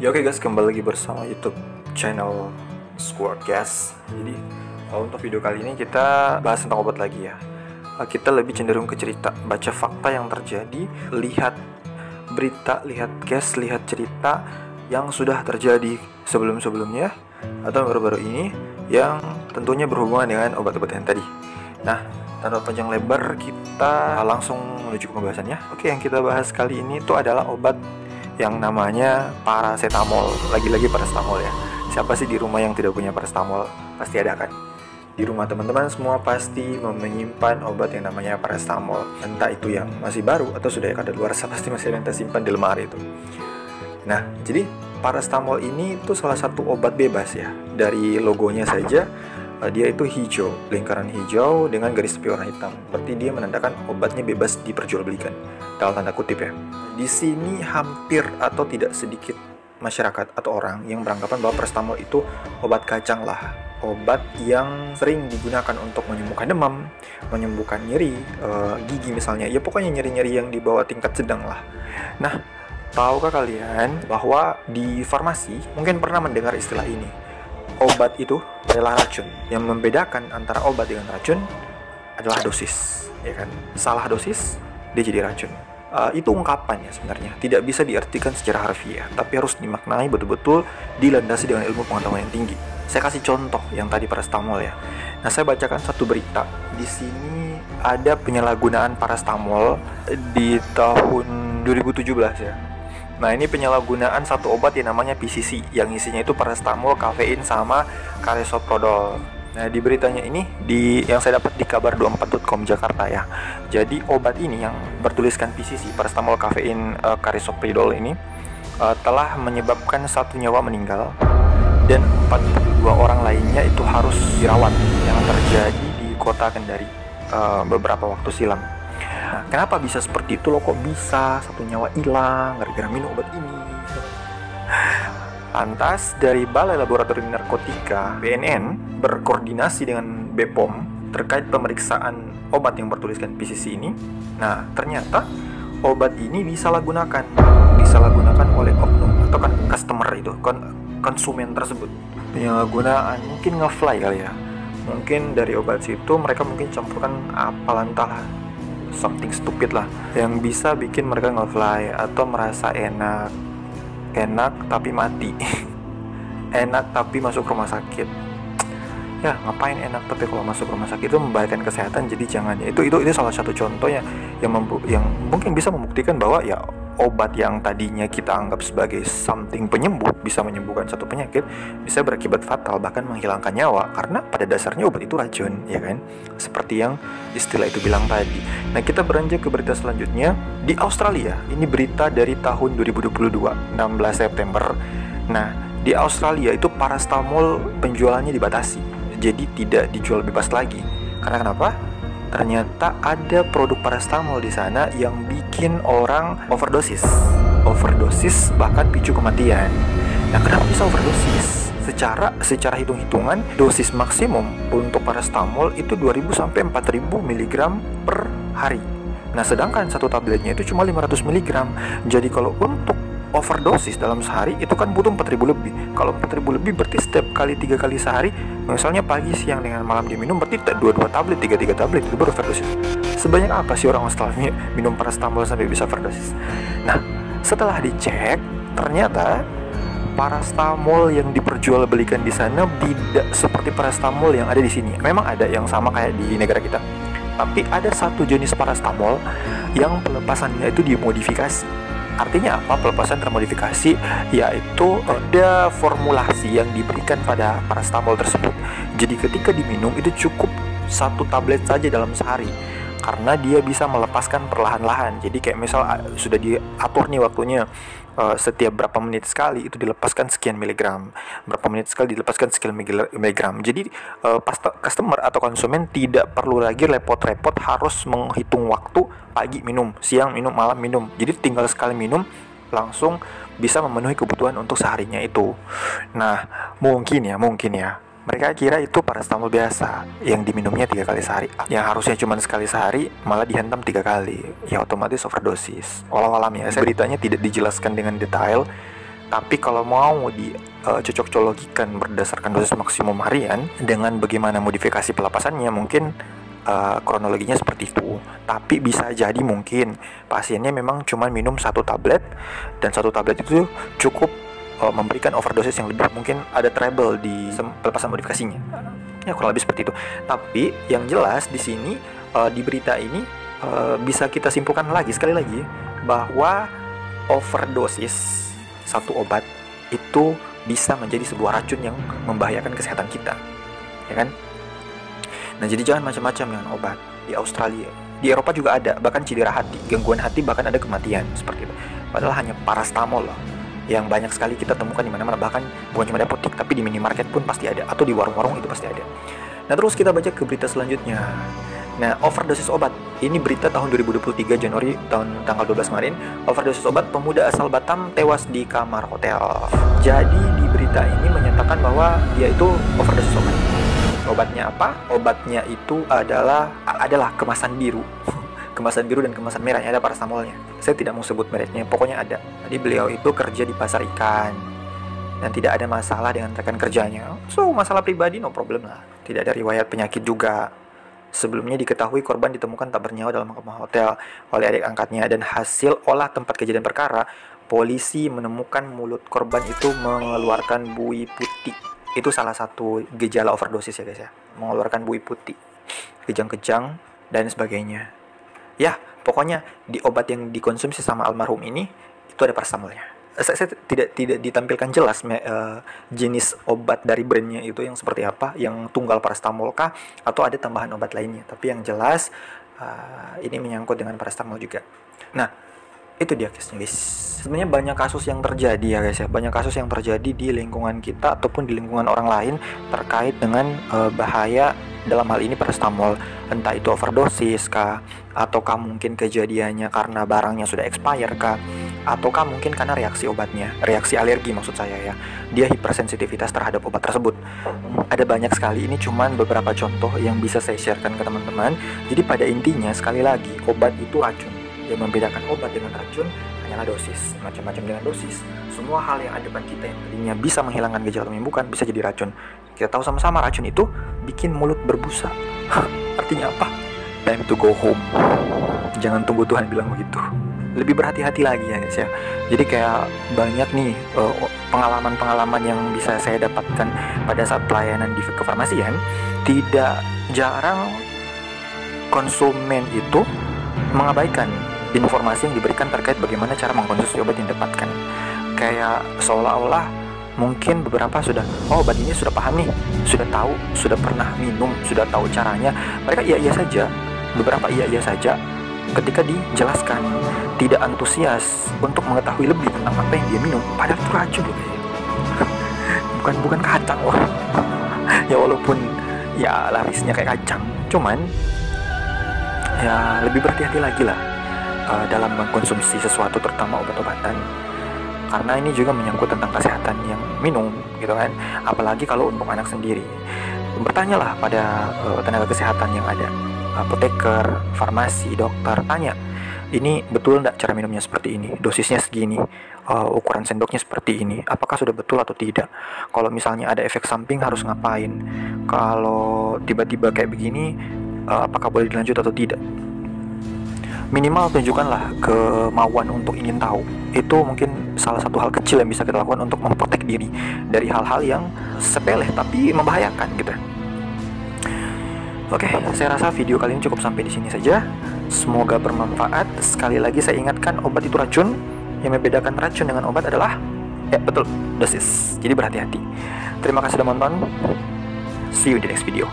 Ya oke guys, kembali lagi bersama YouTube channel Squad Guys. Jadi untuk video kali ini kita bahas tentang obat lagi ya. Kita lebih cenderung ke cerita, baca fakta yang terjadi, lihat berita, lihat case, lihat cerita yang sudah terjadi sebelum-sebelumnya atau baru-baru ini yang tentunya berhubungan dengan obat-obat yang tadi. Nah, tanpa panjang lebar kita langsung menuju ke pembahasannya. Oke, yang kita bahas kali ini itu adalah obat yang namanya paracetamol. Lagi-lagi paracetamol ya. Siapa sih di rumah yang tidak punya paracetamol? Pasti ada kan? Di rumah teman-teman semua pasti menyimpan obat yang namanya paracetamol. Entah itu yang masih baru atau sudah kadaluarsa, pasti masih ada yang tersimpan di lemari itu. Nah, jadi paracetamol ini itu salah satu obat bebas ya. Dari logonya saja dia itu hijau, lingkaran hijau dengan garis tepi warna hitam. Berarti dia menandakan obatnya bebas diperjualbelikan, dalam tanda kutip ya. Di sini hampir atau tidak sedikit masyarakat atau orang yang beranggapan bahwa paracetamol itu obat kacang lah, obat yang sering digunakan untuk menyembuhkan demam, menyembuhkan nyeri gigi misalnya. Ya pokoknya nyeri-nyeri yang di bawah tingkat sedang lah. Nah, tahukah kalian bahwa di farmasi mungkin pernah mendengar istilah ini? Obat itu adalah racun. Yang membedakan antara obat dengan racun adalah dosis, ya kan? Salah dosis, dia jadi racun. Itu ungkapan ya sebenarnya, tidak bisa diartikan secara harfiah, tapi harus dimaknai betul-betul, dilandasi dengan ilmu pengetahuan yang tinggi. Saya kasih contoh yang tadi paracetamol ya. Nah, saya bacakan satu berita. Di sini ada penyalahgunaan paracetamol di tahun 2017 ya. Nah, ini penyalahgunaan satu obat yang namanya PCC, yang isinya itu paracetamol, kafein, sama carisoprodol. Nah, di beritanya ini, yang saya dapat di kabar24.com Jakarta ya. Jadi, obat ini yang bertuliskan PCC, paracetamol, kafein, carisoprodol ini telah menyebabkan 1 nyawa meninggal dan 42 orang lainnya itu harus dirawat, yang terjadi di kota Kendari beberapa waktu silam. Nah, kenapa bisa seperti itu loh? Kok bisa 1 nyawa hilang gara-gara minum obat ini? Lantas dari Balai Laboratorium Narkotika BNN berkoordinasi dengan BPOM terkait pemeriksaan obat yang bertuliskan PCC ini. Nah, ternyata obat ini disalahgunakan oleh oknum atau kan customer itu, konsumen tersebut. Penyalahgunaan mungkin nge-fly kali ya. Mungkin dari obat situ mereka mungkin campurkan apalah entahlah, something stupid lah yang bisa bikin mereka nge-fly atau merasa enak tapi mati. Enak tapi masuk rumah sakit. Ya, ngapain enak tapi kalau masuk rumah sakit itu membahayakan kesehatan, jadi jangan ya. Itu salah satu contohnya yang mungkin bisa membuktikan bahwa ya obat yang tadinya kita anggap sebagai something penyembuh, bisa menyembuhkan satu penyakit, bisa berakibat fatal, bahkan menghilangkan nyawa, karena pada dasarnya obat itu racun, ya kan? Seperti yang istilah itu bilang tadi. Nah, kita beranjak ke berita selanjutnya. Di Australia, ini berita dari tahun 2022, 16 September. Nah, di Australia itu paracetamol penjualannya dibatasi, jadi tidak dijual bebas lagi. Karena kenapa? Ternyata ada produk paracetamol di sana yang bikin orang overdosis bahkan picu kematian. Nah, kenapa bisa overdosis? Secara hitung-hitungan dosis maksimum untuk paracetamol itu 2000 sampai 4000 mg per hari. Nah, sedangkan satu tabletnya itu cuma 500 mg. Jadi kalau untuk overdosis dalam sehari itu kan butuh 4000 lebih. Kalau 4000 lebih berarti setiap kali 3 kali sehari, misalnya pagi, siang, dengan malam diminum, berarti 2 tablet, 3 tablet, itu baru overdosis. Sebanyak apa sih orang Australia minum paracetamol sampai bisa overdosis? Nah, setelah dicek, ternyata paracetamol yang diperjualbelikan di sana tidak seperti paracetamol yang ada di sini. Memang ada yang sama kayak di negara kita, tapi ada satu jenis paracetamol yang pelepasannya itu dimodifikasi. Artinya apa pelepasan termodifikasi? Yaitu ada formulasi yang diberikan pada paracetamol tersebut. Jadi ketika diminum itu cukup 1 tablet saja dalam sehari, karena dia bisa melepaskan perlahan-lahan. Jadi kayak misal sudah diatur nih waktunya, setiap berapa menit sekali itu dilepaskan sekian miligram, berapa menit sekali dilepaskan sekian miligram. Jadi customer atau konsumen tidak perlu lagi repot-repot harus menghitung waktu, pagi minum, siang minum, malam minum. Jadi tinggal sekali minum langsung bisa memenuhi kebutuhan untuk seharinya itu. Nah, mungkin ya mereka kira itu paracetamol biasa yang diminumnya 3 kali sehari, yang harusnya cuma sekali sehari malah dihantam 3 kali, ya otomatis overdosis. Walau alam ya, beritanya tidak dijelaskan dengan detail, Tapi kalau mau dicocok-cologikan berdasarkan dosis maksimum harian dengan bagaimana modifikasi pelepasannya, mungkin kronologinya seperti itu. Tapi bisa jadi mungkin pasiennya memang cuma minum 1 tablet, dan 1 tablet itu cukup memberikan overdosis yang lebih, mungkin ada treble di pelepasan modifikasinya. Ya kurang lebih seperti itu. Tapi yang jelas di sini di berita ini bisa kita simpulkan lagi sekali lagi bahwa overdosis satu obat itu bisa menjadi sebuah racun yang membahayakan kesehatan kita, ya kan? Nah, jadi jangan macam-macam dengan obat. Di Australia, di Eropa juga ada, bahkan cedera hati, gangguan hati, bahkan ada kematian seperti itu. Padahal hanya parastamol loh, yang banyak sekali kita temukan di mana-mana, bahkan bukan cuma di apotek, tapi di minimarket pun pasti ada, atau di warung-warung itu pasti ada. Nah, terus kita baca ke berita selanjutnya. Nah, overdosis obat. Ini berita tahun 2023 Januari tanggal 12 kemarin. Overdosis obat, pemuda asal Batam tewas di kamar hotel. Jadi di berita ini menyatakan bahwa dia itu overdosis obat. Obatnya apa? Obatnya itu adalah kemasan biru. Kemasan biru dan kemasan merahnya, ada parastamolnya. Saya tidak mau sebut mereknya, pokoknya ada. Jadi beliau itu kerja di pasar ikan dan tidak ada masalah dengan rekan kerjanya. So, masalah pribadi no problem lah. Tidak ada riwayat penyakit juga. Sebelumnya diketahui korban ditemukan tak bernyawa dalam kamar hotel oleh adik angkatnya, dan hasil olah tempat kejadian perkara, polisi menemukan mulut korban itu mengeluarkan buih putih. Itu salah satu gejala overdosis ya guys ya, mengeluarkan buih putih, kejang-kejang dan sebagainya. Ya, pokoknya di obat yang dikonsumsi sama almarhum ini itu ada parastamolnya. Saya tidak ditampilkan jelas jenis obat dari brandnya itu yang seperti apa, yang tunggal parastamol kah atau ada tambahan obat lainnya. Tapi yang jelas ini menyangkut dengan parastamol juga. Nah, itu dia case-nya guys. Sebenarnya banyak kasus yang terjadi ya guys ya, banyak kasus yang terjadi di lingkungan kita ataupun di lingkungan orang lain terkait dengan bahaya dalam hal ini parastamol. Entah itu overdosis kah, ataukah mungkin kejadiannya karena barangnya sudah expire kah, ataukah mungkin karena reaksi obatnya, reaksi alergi maksud saya ya, dia hipersensitivitas terhadap obat tersebut. Ada banyak sekali, ini cuman beberapa contoh yang bisa saya sharekan ke teman-teman. Jadi pada intinya sekali lagi, obat itu racun. Yang membedakan obat dengan racun hanyalah dosis. Macam-macam dengan dosis, semua hal yang ada depan kita yang tadinya bisa menghilangkan gejala atau menyembuhkan bisa jadi racun. Kita tahu sama-sama racun itu bikin mulut berbusa. Artinya apa? Time to go home. Jangan tunggu Tuhan bilang begitu. Lebih berhati-hati lagi ya guys ya. Jadi kayak banyak nih pengalaman-pengalaman yang bisa saya dapatkan pada saat pelayanan di kefarmasian. Tidak jarang konsumen itu mengabaikan informasi yang diberikan terkait bagaimana cara mengkonsumsi obat yang didapatkan. Kayak seolah-olah mungkin beberapa sudah, obat ini sudah paham nih, sudah tahu, sudah pernah minum, sudah tahu caranya. Mereka iya-iya saja, beberapa iya-iya saja ketika dijelaskan, tidak antusias untuk mengetahui lebih tentang apa yang dia minum. Padahal itu racun loh bukan kacang loh. Ya walaupun ya larisnya kayak kacang, cuman ya lebih berhati-hati lagi lah dalam mengkonsumsi sesuatu, terutama obat-obatan, karena ini juga menyangkut tentang kesehatan yang minum gitu kan. Apalagi kalau untuk anak sendiri, bertanyalah pada tenaga kesehatan yang ada, apoteker, farmasi, dokter, tanya, ini betul enggak cara minumnya seperti ini, dosisnya segini, ukuran sendoknya seperti ini, apakah sudah betul atau tidak. Kalau misalnya ada efek samping harus ngapain, kalau tiba-tiba kayak begini apakah boleh dilanjut atau tidak. Minimal tunjukkanlah kemauan untuk ingin tahu. Itu mungkin salah satu hal kecil yang bisa kita lakukan untuk memprotek diri dari hal-hal yang sepele tapi membahayakan gitu. Oke, saya rasa video kali ini cukup sampai di sini saja. Semoga bermanfaat. Sekali lagi saya ingatkan, obat itu racun. Yang membedakan racun dengan obat adalah betul, dosis. Jadi berhati-hati. Terima kasih sudah menonton. See you in the next video.